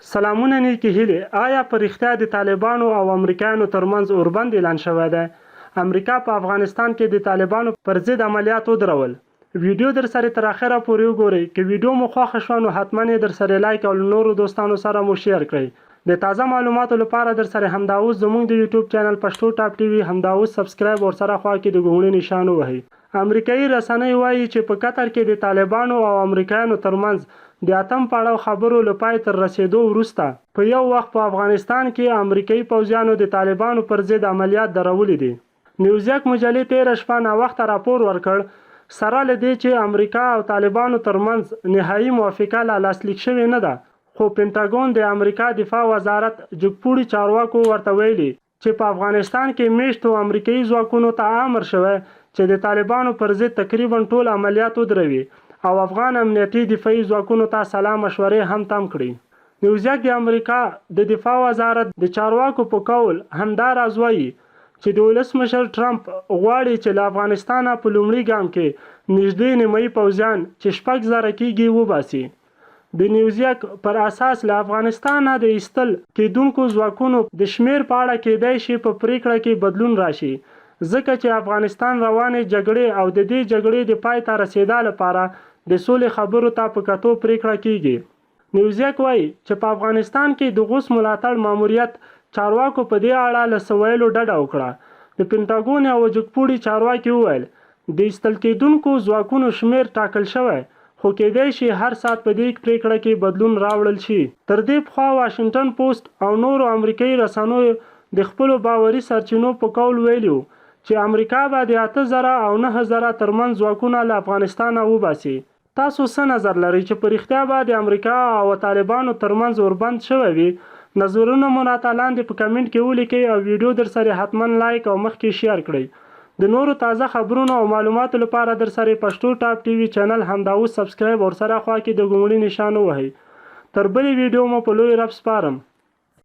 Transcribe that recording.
سلامونه نیکې هیلې. آیا په رښتیا د طالبانو او امریکایانو ترمنځ اوربند اعلان شوی دی؟ امریکا په افغانستان کې د طالبانو پر ضد عملیات ودرول. ویډیو در سره تر اخره پورې وګورئ. که ویډیو مو خوښه شوه نو حتما یې در سره لایک او نورو دوستانو سره مو شیر کړئ. د تازه معلوماتو لپاره در سره همدا اوس زموږ د یوټیوب چینل پښتو ټاپ ټي وي همدا اوس سبسکرایب ورسره خوا کې د ګونګړي نشان ووهئ. امریکایي رسنۍ وایي چې په قطر کې د طالبانو او امریکایانو ترمنځ د اتم پړاو خبرو له پای تر رسیدو وروسته په یو وخت په افغانستان کې امریکایي پوځیانو د طالبانو پر ضد عملیات درولي دي. نیوزیک مجلې تېره شپه ناوخته راپور ورکړ سره له دې چې امریکا او طالبانو ترمنځ نهایي موافقه لا لاسلیک شوې نه ده، خو پینټاګون د امریکا دفاع وزارت جګپوړي چارواکو ورته ویلي چې په افغانستان کې میشتو امریکایي ځواکونو ته امر شوی چې د طالبانو پر ضد تقریبا ټول عملیات ودروي او افغان امنیتي دفاعي ځواکونو ته سلا مشورې هم تم کړي. نیوزیک د امریکا د دفاع وزارت د چارواکو په قول همدا راز وایي چې د ولسمشر ټرمپ غواړي چې له افغانستانه په لومړي ګام کې نږدې نیمایي پوځیان چې 6,000 کېږي وباسي. د نیوزیک پر اساس له افغانستانه د ایستل کېدونکو ځواکونو د شمیر په اړه کېدای شي په پریکړه کې بدلون راشي، ځکه چې افغانستان روانې جګړې او د دې جګړې د پای ته رسېدا لپاره د سولې خبرو ته په کتو پریکړه کیږي. نیوزیک وایي چې په افغانستان کې د غوث ملاتړ ماموریت چارواکو په دې اړه له څه ویلو ډډه وکړه. د پینټاګون او جګپوړي چارواکي وویل د ایستل کېدونکو ځواکونو شمیر ټاکل شوی، خو کېدای شي هر ساعت په دې پریکړه کې بدلون راوړل شي. تر دې پخوا واشنګټن پوسټ او نورو امریکایي رسنیو د خپلو باوري سرچینو په قول ویلي و چې امریکا به د 8,000 او 9,000 ترمنځ ځواکونه له افغانستانه وباسي. تاسو څه نظر لرئ چې په رښتیا به د امریکا او طالبانو ترمنځ اوربند شوی وي؟ نظرونه مو راته لاندې په کمنټ کې ولیکئ او ویډیو در سره حتما لایک او مخکې شیر کړئ. د نورو تازه خبرونو او معلوماتو لپاره در سره پښتو ټاپ ټي وي چینل همدا اوس سبسکرایب ورسره خوا کې د ګونګړي نشان ووهئ. تر بلې ویډیو مو په لوی رب سپارم.